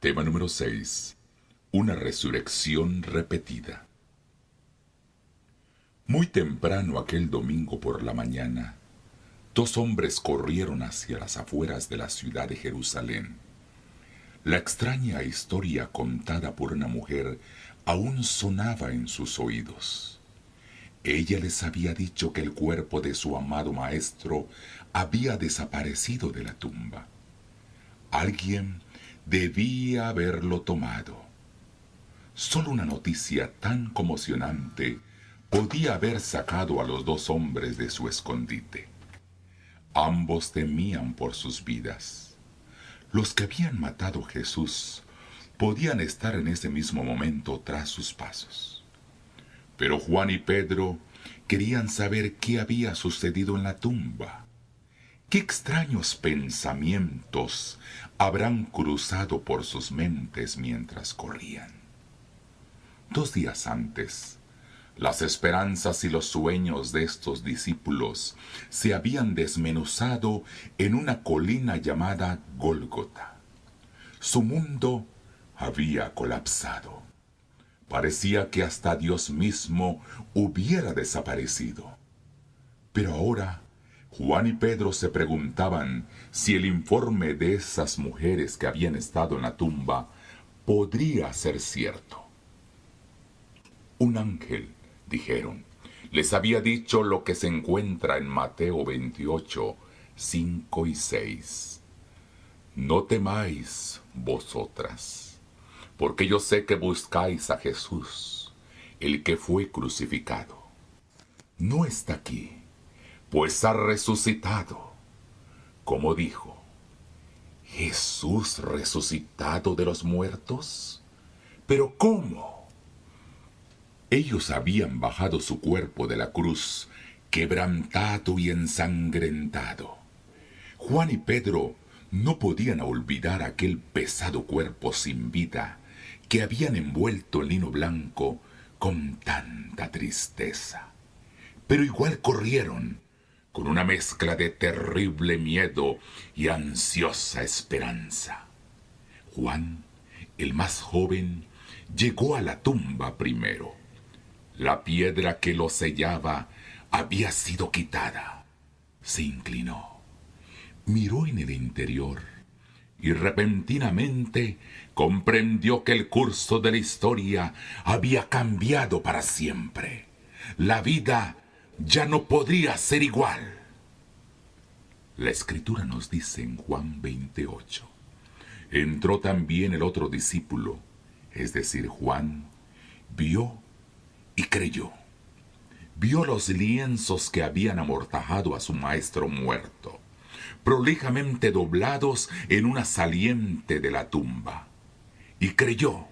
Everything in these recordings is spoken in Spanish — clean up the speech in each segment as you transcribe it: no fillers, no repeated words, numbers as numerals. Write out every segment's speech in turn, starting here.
Tema número 6. Una resurrección repetida. Muy temprano aquel domingo por la mañana, dos hombres corrieron hacia las afueras de la ciudad de Jerusalén. La extraña historia contada por una mujer aún sonaba en sus oídos. Ella les había dicho que el cuerpo de su amado maestro había desaparecido de la tumba. Alguien debía haberlo tomado. Solo una noticia tan conmocionante podía haber sacado a los dos hombres de su escondite. Ambos temían por sus vidas. Los que habían matado a Jesús podían estar en ese mismo momento tras sus pasos. Pero Juan y Pedro querían saber qué había sucedido en la tumba. ¿Qué extraños pensamientos habrán cruzado por sus mentes mientras corrían? 2 días antes, las esperanzas y los sueños de estos discípulos se habían desmenuzado en una colina llamada Gólgota. Su mundo había colapsado. Parecía que hasta Dios mismo hubiera desaparecido. Pero ahora, Juan y Pedro se preguntaban si el informe de esas mujeres que habían estado en la tumba podría ser cierto. Un ángel, dijeron, les había dicho lo que se encuentra en Mateo 28, 5 y 6. No temáis vosotras, porque yo sé que buscáis a Jesús, el que fue crucificado. No está aquí, pues ha resucitado, como dijo. ¿Jesús resucitado de los muertos? ¿Pero cómo? Ellos habían bajado su cuerpo de la cruz, quebrantado y ensangrentado. Juan y Pedro no podían olvidar aquel pesado cuerpo sin vida que habían envuelto en lino blanco con tanta tristeza. Pero igual corrieron, con una mezcla de terrible miedo y ansiosa esperanza. Juan, el más joven, llegó a la tumba primero. La piedra que lo sellaba había sido quitada. Se inclinó, miró en el interior y repentinamente comprendió que el curso de la historia había cambiado para siempre. La vida ya no podría ser igual. La Escritura nos dice en Juan 28. Entró también el otro discípulo, es decir, Juan, vio y creyó. Vio los lienzos que habían amortajado a su maestro muerto, prolijamente doblados en una saliente de la tumba. Y creyó.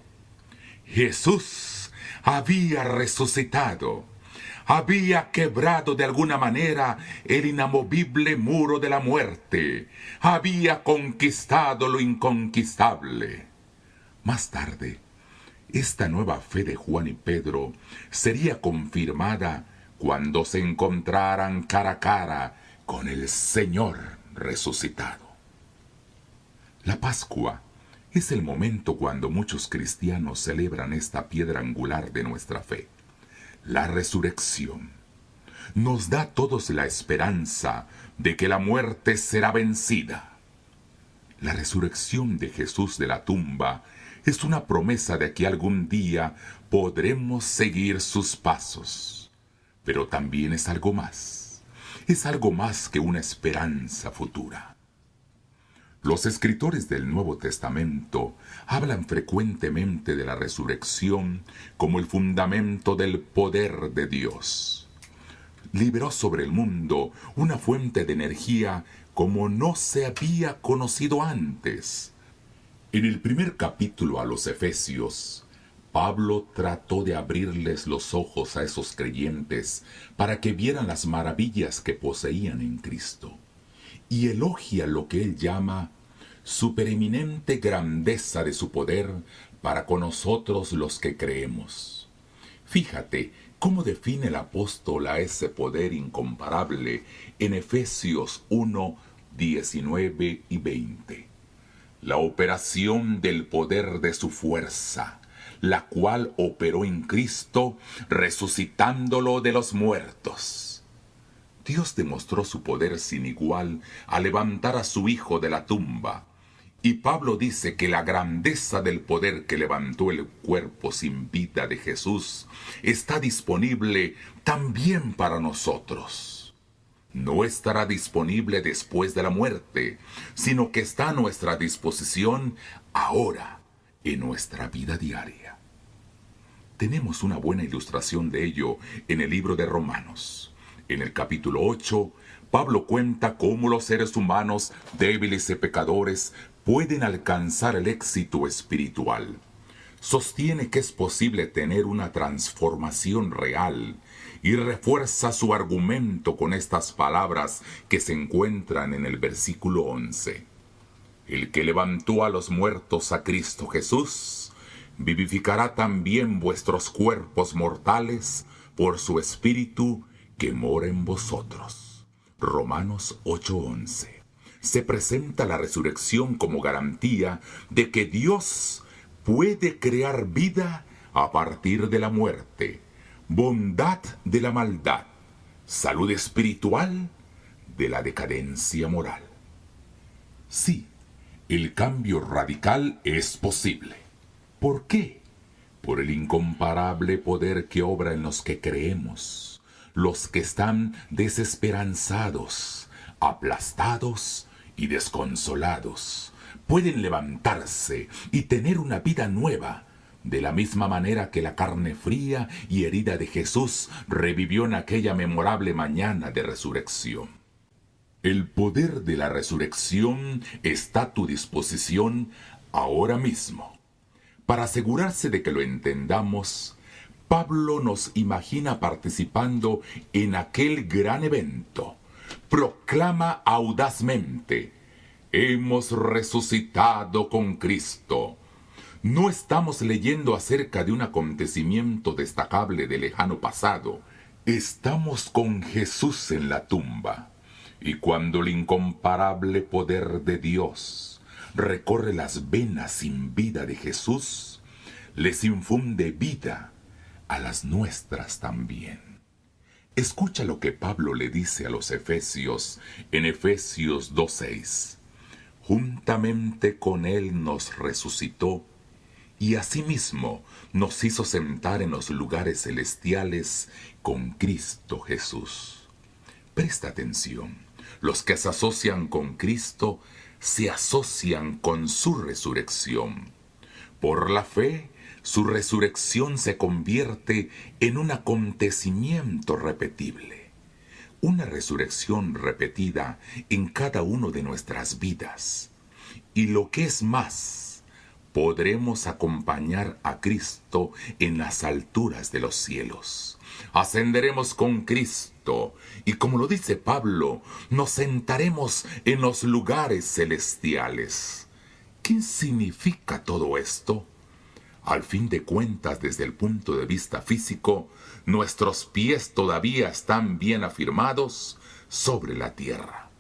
Jesús había resucitado. Había quebrado de alguna manera el inamovible muro de la muerte. Había conquistado lo inconquistable. Más tarde, esta nueva fe de Juan y Pedro sería confirmada cuando se encontraran cara a cara con el Señor resucitado. La Pascua es el momento cuando muchos cristianos celebran esta piedra angular de nuestra fe. La resurrección nos da a todos la esperanza de que la muerte será vencida. La resurrección de Jesús de la tumba es una promesa de que algún día podremos seguir sus pasos. Pero también es algo más. Es algo más que una esperanza futura. Los escritores del Nuevo Testamento hablan frecuentemente de la resurrección como el fundamento del poder de Dios. Liberó sobre el mundo una fuente de energía como no se había conocido antes. En el primer capítulo a los Efesios, Pablo trató de abrirles los ojos a esos creyentes para que vieran las maravillas que poseían en Cristo, y elogia lo que él llama supereminente grandeza de su poder para con nosotros los que creemos. Fíjate cómo define el apóstol a ese poder incomparable en Efesios 1, 19 y 20. la operación del poder de su fuerza, la cual operó en Cristo, resucitándolo de los muertos. Dios demostró su poder sin igual al levantar a su Hijo de la tumba. Y Pablo dice que la grandeza del poder que levantó el cuerpo sin vida de Jesús está disponible también para nosotros. No estará disponible después de la muerte, sino que está a nuestra disposición ahora, en nuestra vida diaria. Tenemos una buena ilustración de ello en el libro de Romanos. En el capítulo 8, Pablo cuenta cómo los seres humanos, débiles y pecadores, pueden alcanzar el éxito espiritual. Sostiene que es posible tener una transformación real y refuerza su argumento con estas palabras que se encuentran en el versículo 11. El que levantó a los muertos a Cristo Jesús, vivificará también vuestros cuerpos mortales por su Espíritu que mora en vosotros. Romanos 8:11. Se presenta la resurrección como garantía de que Dios puede crear vida a partir de la muerte, bondad de la maldad, salud espiritual de la decadencia moral. Sí, el cambio radical es posible. ¿Por qué? Por el incomparable poder que obra en los que creemos, los que están desesperanzados, aplastados y desconsolados. Pueden levantarse y tener una vida nueva, de la misma manera que la carne fría y herida de Jesús revivió en aquella memorable mañana de resurrección. El poder de la resurrección está a tu disposición ahora mismo. Para asegurarse de que lo entendamos, Pablo nos imagina participando en aquel gran evento. Proclama audazmente: hemos resucitado con Cristo. No estamos leyendo acerca de un acontecimiento destacable del lejano pasado. Estamos con Jesús en la tumba. Y cuando el incomparable poder de Dios recorre las venas sin vida de Jesús, les infunde vida a las nuestras también. Escucha lo que Pablo le dice a los Efesios en Efesios 2:6. Juntamente con él nos resucitó y asimismo nos hizo sentar en los lugares celestiales con Cristo Jesús. Presta atención. Los que se asocian con Cristo se asocian con su resurrección. Por la fe, su resurrección se convierte en un acontecimiento repetible. Una resurrección repetida en cada uno de nuestras vidas. Y lo que es más, podremos acompañar a Cristo en las alturas de los cielos. Ascenderemos con Cristo y, como lo dice Pablo, nos sentaremos en los lugares celestiales. ¿Qué significa todo esto? Al fin de cuentas, desde el punto de vista físico, nuestros pies todavía están bien afirmados sobre la tierra.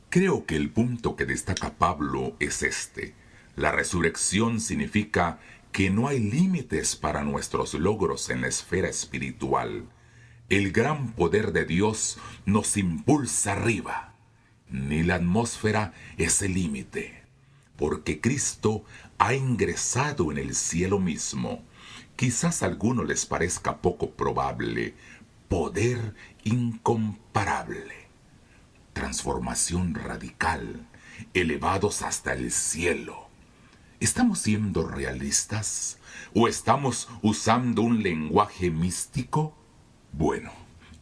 Creo que el punto que destaca Pablo es este. La resurrección significa que no hay límites para nuestros logros en la esfera espiritual. El gran poder de Dios nos impulsa arriba. Ni la atmósfera es el límite, porque Cristo ha ingresado en el cielo mismo. Quizás a algunos les parezca poco probable. Poder incomparable. Transformación radical. Elevados hasta el cielo. ¿Estamos siendo realistas? ¿O estamos usando un lenguaje místico? Bueno,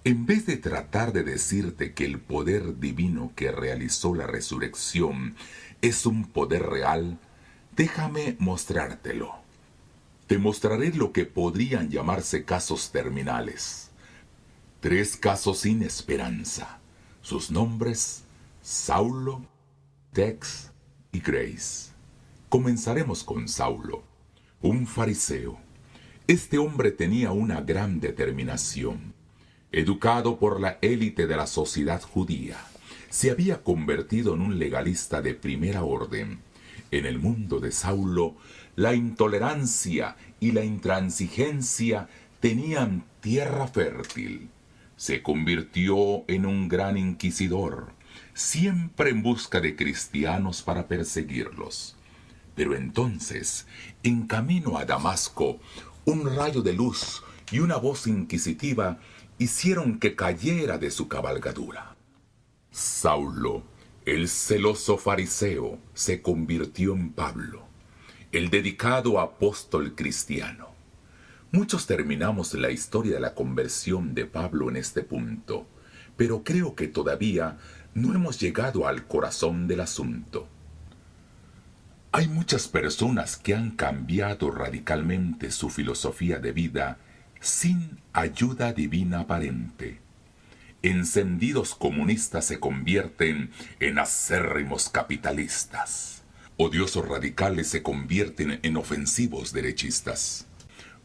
en vez de tratar de decirte que el poder divino que realizó la resurrección es un poder real, déjame mostrártelo. Te mostraré lo que podrían llamarse casos terminales. 3 casos sin esperanza. Sus nombres: Saulo, Tex y Grace. Comenzaremos con Saulo, un fariseo. Este hombre tenía una gran determinación. Educado por la élite de la sociedad judía, se había convertido en un legalista de primera orden. En el mundo de Saulo, la intolerancia y la intransigencia tenían tierra fértil. Se convirtió en un gran inquisidor, siempre en busca de cristianos para perseguirlos. Pero entonces, en camino a Damasco, un rayo de luz y una voz inquisitiva hicieron que cayera de su cabalgadura. Saulo, el celoso fariseo, se convirtió en Pablo, el dedicado apóstol cristiano. Muchos terminamos la historia de la conversión de Pablo en este punto, pero creo que todavía no hemos llegado al corazón del asunto. Hay muchas personas que han cambiado radicalmente su filosofía de vida sin ayuda divina aparente. Encendidos comunistas se convierten en acérrimos capitalistas. Odiosos radicales se convierten en ofensivos derechistas.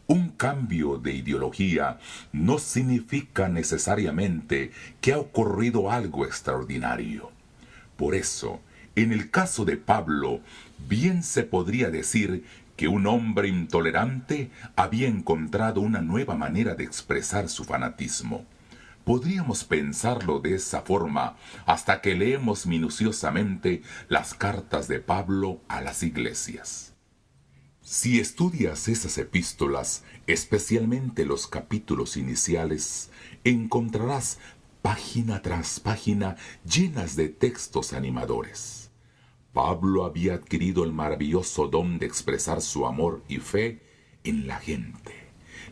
Un cambio de ideología no significa necesariamente que ha ocurrido algo extraordinario. Por eso, en el caso de Pablo, bien se podría decir que un hombre intolerante había encontrado una nueva manera de expresar su fanatismo. Podríamos pensarlo de esa forma hasta que leemos minuciosamente las cartas de Pablo a las iglesias. Si estudias esas epístolas, especialmente los capítulos iniciales, encontrarás página tras página llenas de textos animadores. Pablo había adquirido el maravilloso don de expresar su amor y fe en la gente.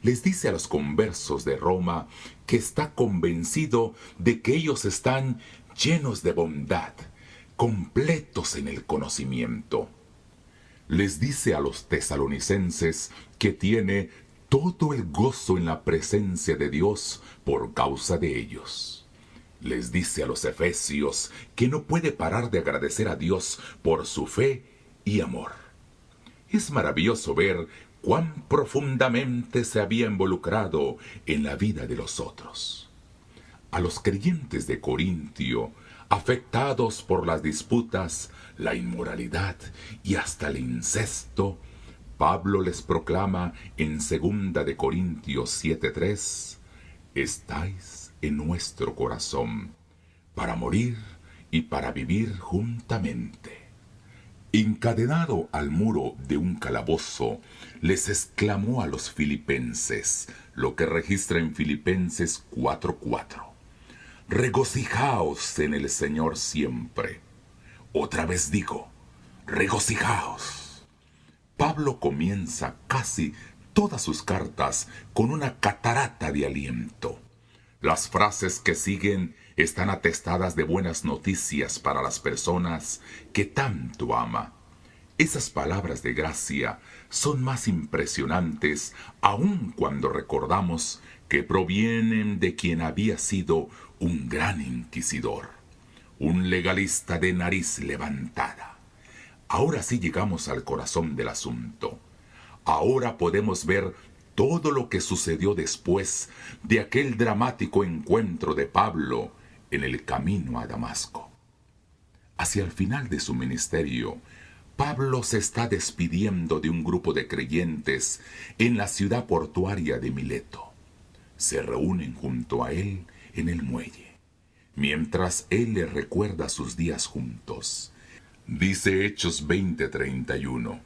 Les dice a los conversos de Roma que está convencido de que ellos están llenos de bondad, completos en el conocimiento. Les dice a los tesalonicenses que tiene todo el gozo en la presencia de Dios por causa de ellos. Les dice a los efesios que no puede parar de agradecer a Dios por su fe y amor. Es maravilloso ver cuán profundamente se había involucrado en la vida de los otros. A los creyentes de Corintio, afectados por las disputas, la inmoralidad y hasta el incesto, Pablo les proclama en 2 de Corintios 7:3: estáis en nuestro corazón, para morir y para vivir juntamente. Encadenado al muro de un calabozo, les exclamó a los filipenses, lo que registra en Filipenses 4:4: regocijaos en el Señor siempre. Otra vez digo, regocijaos. Pablo comienza casi todas sus cartas con una catarata de aliento. Las frases que siguen están atestadas de buenas noticias para las personas que tanto ama. Esas palabras de gracia son más impresionantes aun cuando recordamos que provienen de quien había sido un gran inquisidor, un legalista de nariz levantada. Ahora sí llegamos al corazón del asunto. Ahora podemos ver todo lo que sucedió después de aquel dramático encuentro de Pablo en el camino a Damasco. Hacia el final de su ministerio, Pablo se está despidiendo de un grupo de creyentes en la ciudad portuaria de Mileto. Se reúnen junto a él en el muelle, mientras él les recuerda sus días juntos. Dice Hechos 20:31: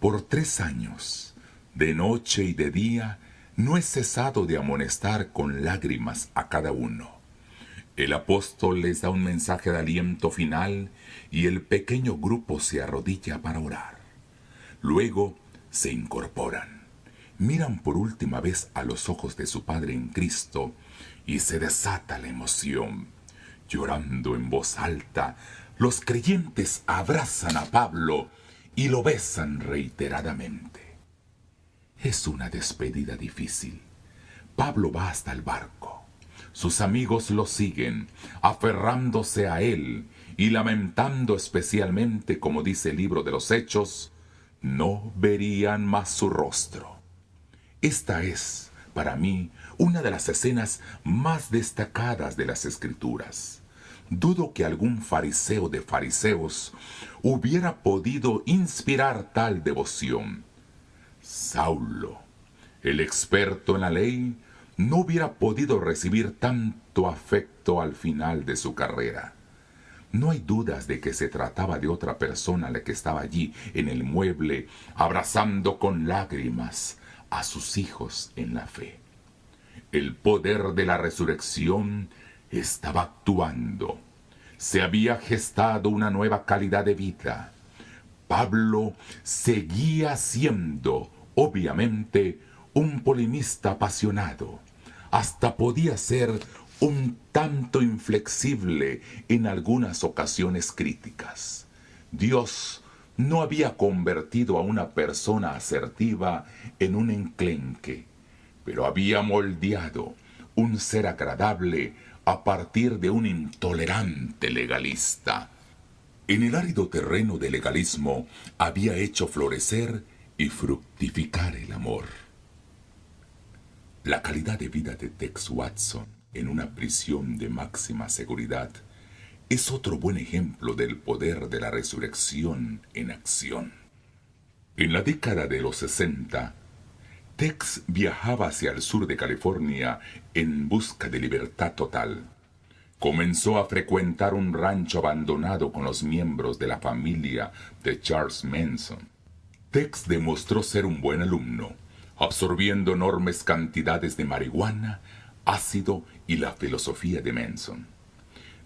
por 3 años, de noche y de día, no he cesado de amonestar con lágrimas a cada uno. El apóstol les da un mensaje de aliento final y el pequeño grupo se arrodilla para orar. Luego se incorporan, miran por última vez a los ojos de su Padre en Cristo y se desata la emoción. Llorando en voz alta, los creyentes abrazan a Pablo y lo besan reiteradamente. Es una despedida difícil. Pablo va hasta el barco. Sus amigos lo siguen, aferrándose a él y lamentando especialmente, como dice el libro de los Hechos, no verían más su rostro. Esta es, para mí, una de las escenas más destacadas de las Escrituras. dudo que algún fariseo de fariseos hubiera podido inspirar tal devoción. Saulo, el experto en la ley, no hubiera podido recibir tanto afecto al final de su carrera. No hay dudas de que se trataba de otra persona la que estaba allí en el mueble, abrazando con lágrimas a sus hijos en la fe. El poder de la resurrección estaba actuando. Se había gestado una nueva calidad de vida. Pablo seguía siendo, obviamente, un polemista apasionado. Hasta podía ser un tanto inflexible en algunas ocasiones críticas. Dios no había convertido a una persona asertiva en un enclenque, pero había moldeado un ser agradable a partir de un intolerante legalista. En el árido terreno del legalismo había hecho florecer y fructificar el amor. La calidad de vida de Tex Watson en una prisión de máxima seguridad es otro buen ejemplo del poder de la resurrección en acción. En la década de los 60, Tex viajaba hacia el sur de California en busca de libertad total. Comenzó a frecuentar un rancho abandonado con los miembros de la familia de Charles Manson. Tex demostró ser un buen alumno, absorbiendo enormes cantidades de marihuana, ácido y la filosofía de Manson.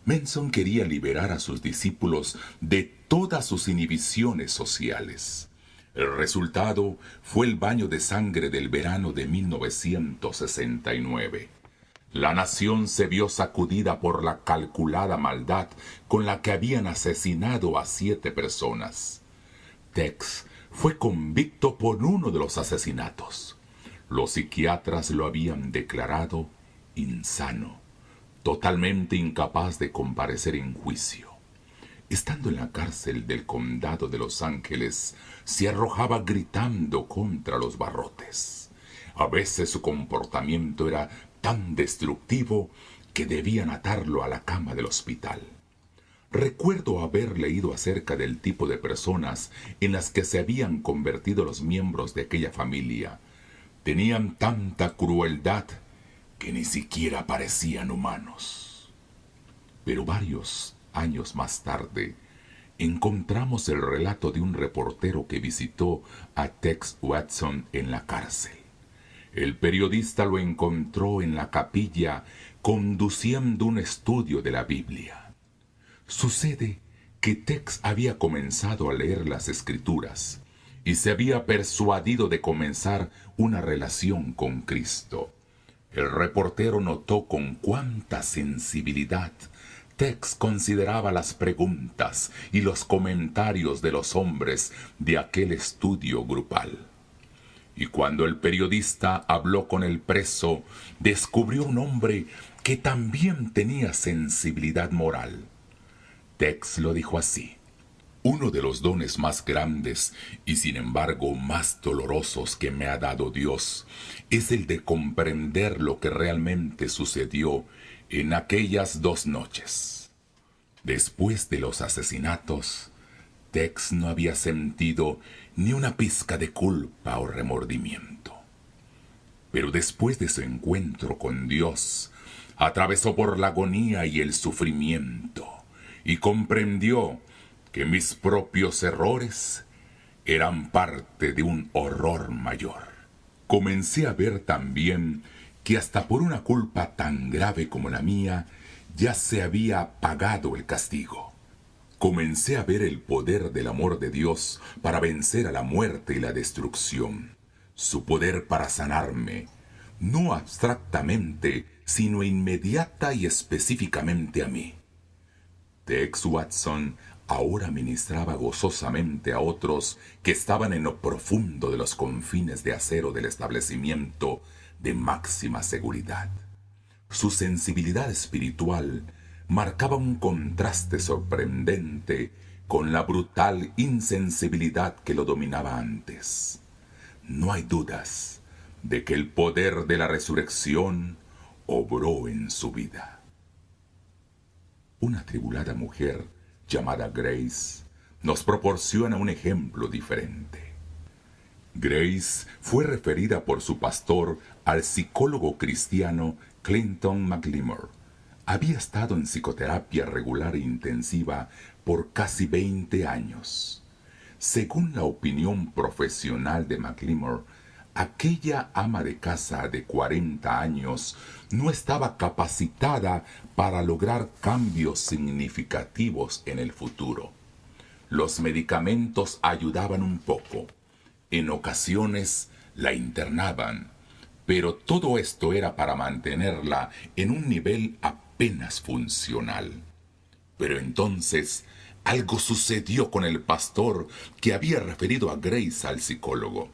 Manson quería liberar a sus discípulos de todas sus inhibiciones sociales. El resultado fue el baño de sangre del verano de 1969. La nación se vio sacudida por la calculada maldad con la que habían asesinado a 7 personas. Tex fue convicto por uno de los asesinatos. Los psiquiatras lo habían declarado insano, totalmente incapaz de comparecer en juicio. Estando en la cárcel del condado de Los Ángeles, se arrojaba gritando contra los barrotes. A veces su comportamiento era tan destructivo que debían atarlo a la cama del hospital. Recuerdo haber leído acerca del tipo de personas en las que se habían convertido los miembros de aquella familia. Tenían tanta crueldad que ni siquiera parecían humanos. Pero varios años más tarde, encontramos el relato de un reportero que visitó a Tex Watson en la cárcel. El periodista lo encontró en la capilla conduciendo un estudio de la Biblia. Sucede que Tex había comenzado a leer las Escrituras y se había persuadido de comenzar una relación con Cristo. El reportero notó con cuánta sensibilidad Tex consideraba las preguntas y los comentarios de los hombres de aquel estudio grupal. Y cuando el periodista habló con el preso, descubrió un hombre que también tenía sensibilidad moral. Tex lo dijo así: uno de los dones más grandes y sin embargo más dolorosos que me ha dado Dios es el de comprender lo que realmente sucedió en aquellas 2 noches. Después de los asesinatos, Tex no había sentido ni una pizca de culpa o remordimiento. Pero después de su encuentro con Dios, atravesó por la agonía y el sufrimiento y comprendió que mis propios errores eran parte de un horror mayor. Comencé a ver también que hasta por una culpa tan grave como la mía, ya se había pagado el castigo. Comencé a ver el poder del amor de Dios para vencer a la muerte y la destrucción. Su poder para sanarme, no abstractamente, sino inmediata y específicamente a mí. Tex Watson ahora ministraba gozosamente a otros que estaban en lo profundo de los confines de acero del establecimiento de máxima seguridad. Su sensibilidad espiritual marcaba un contraste sorprendente con la brutal insensibilidad que lo dominaba antes. No hay dudas de que el poder de la resurrección obró en su vida. Una atribulada mujer llamada Grace nos proporciona un ejemplo diferente. Grace fue referida por su pastor al psicólogo cristiano Clinton McLemore. Había estado en psicoterapia regular e intensiva por casi 20 años. Según la opinión profesional de McLemore, aquella ama de casa de 40 años no estaba capacitada para lograr cambios significativos en el futuro. Los medicamentos ayudaban un poco. En ocasiones la internaban, pero todo esto era para mantenerla en un nivel apenas funcional. Pero entonces algo sucedió con el pastor que había referido a Grace al psicólogo.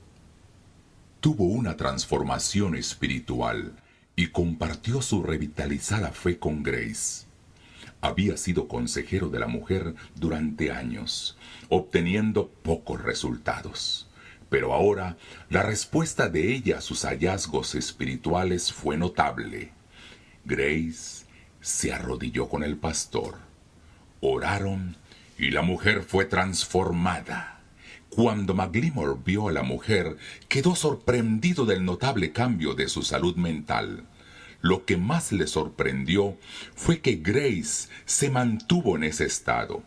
Tuvo una transformación espiritual y compartió su revitalizada fe con Grace. Había sido consejero de la mujer durante años, obteniendo pocos resultados. Pero ahora la respuesta de ella a sus hallazgos espirituales fue notable. Grace se arrodilló con el pastor. Oraron y la mujer fue transformada. Cuando McLemore vio a la mujer, quedó sorprendido del notable cambio de su salud mental. Lo que más le sorprendió fue que Grace se mantuvo en ese estado.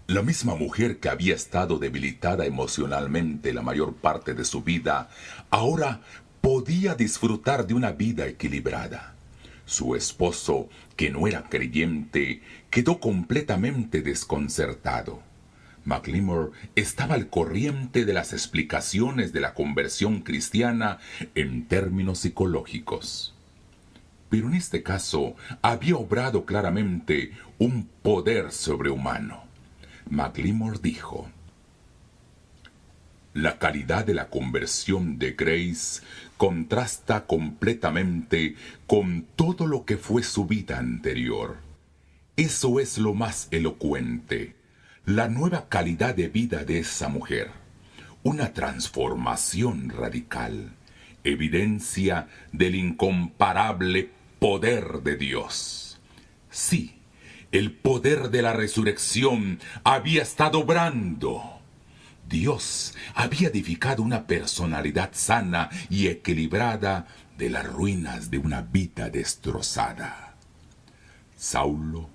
La misma mujer que había estado debilitada emocionalmente la mayor parte de su vida, ahora podía disfrutar de una vida equilibrada. Su esposo, que no era creyente, quedó completamente desconcertado. McLemore estaba al corriente de las explicaciones de la conversión cristiana en términos psicológicos. Pero en este caso había obrado claramente un poder sobrehumano. McLemore dijo: la calidad de la conversión de Grace contrasta completamente con todo lo que fue su vida anterior. Eso es lo más elocuente, la nueva calidad de vida de esa mujer, una transformación radical, evidencia del incomparable poder de Dios. Sí, el poder de la resurrección había estado obrando. Dios había edificado una personalidad sana y equilibrada de las ruinas de una vida destrozada. Saulo,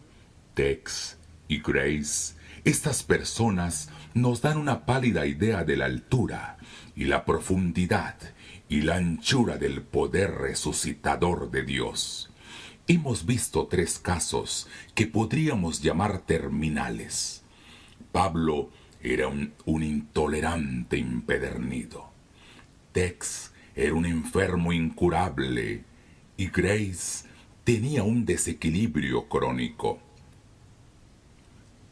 Tex y Grace, estas personas nos dan una pálida idea de la altura y la profundidad y la anchura del poder resucitador de Dios. Hemos visto 3 casos que podríamos llamar terminales. Pablo era un intolerante impedernido. Tex era un enfermo incurable y Grace tenía un desequilibrio crónico.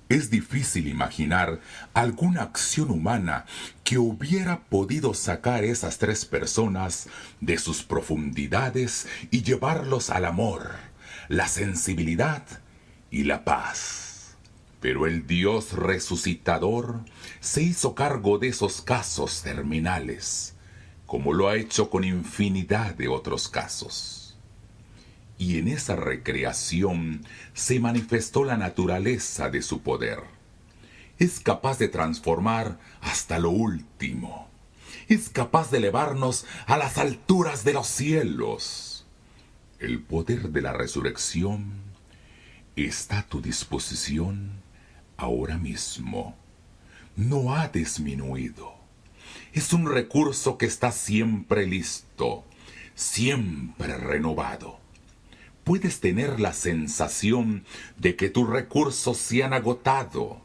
Es difícil imaginar alguna acción humana que hubiera podido sacar a esas 3 personas de sus profundidades y llevarlos al amor, la sensibilidad y la paz. Pero el Dios resucitador se hizo cargo de esos casos terminales, como lo ha hecho con infinidad de otros casos. Y en esa recreación se manifestó la naturaleza de su poder. Es capaz de transformar hasta lo último. Es capaz de elevarnos a las alturas de los cielos. El poder de la resurrección está a tu disposición ahora mismo. No ha disminuido. Es un recurso que está siempre listo, siempre renovado. Puedes tener la sensación de que tus recursos se han agotado.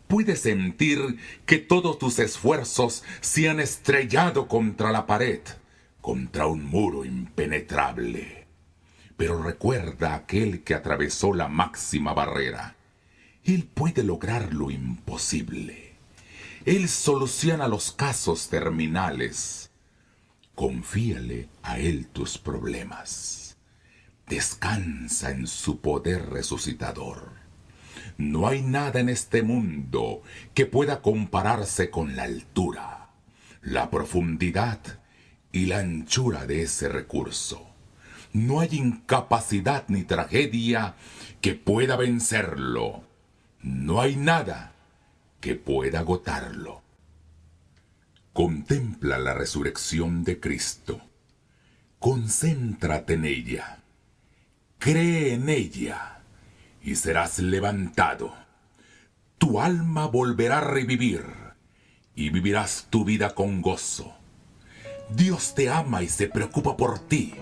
Puedes sentir que todos tus esfuerzos se han estrellado contra la pared, contra un muro impenetrable. Pero recuerda a aquel que atravesó la máxima barrera. Él puede lograr lo imposible. Él soluciona los casos terminales. Confíale a Él tus problemas. Descansa en su poder resucitador. No hay nada en este mundo que pueda compararse con la altura, la profundidad y la anchura de ese recurso. No hay incapacidad ni tragedia que pueda vencerlo. No hay nada que pueda agotarlo. Contempla la resurrección de Cristo. Concéntrate en ella. Cree en ella y serás levantado. Tu alma volverá a revivir y vivirás tu vida con gozo. Dios te ama y se preocupa por ti.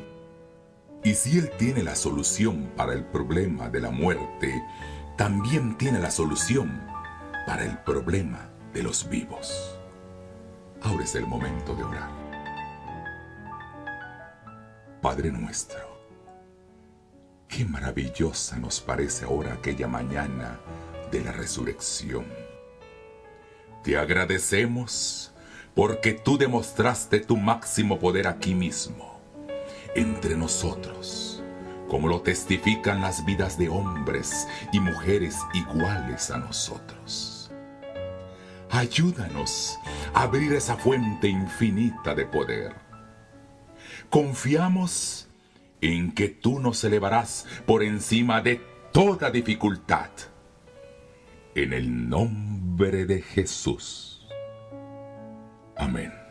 Y si Él tiene la solución para el problema de la muerte, también tiene la solución para el problema de los vivos. Ahora es el momento de orar. Padre nuestro, qué maravillosa nos parece ahora aquella mañana de la resurrección. Te agradecemos porque tú demostraste tu máximo poder aquí mismo, entre nosotros, como lo testifican las vidas de hombres y mujeres iguales a nosotros. Ayúdanos a abrir esa fuente infinita de poder. Confiamos en que tú nos elevarás por encima de toda dificultad. En el nombre de Jesús. Amén.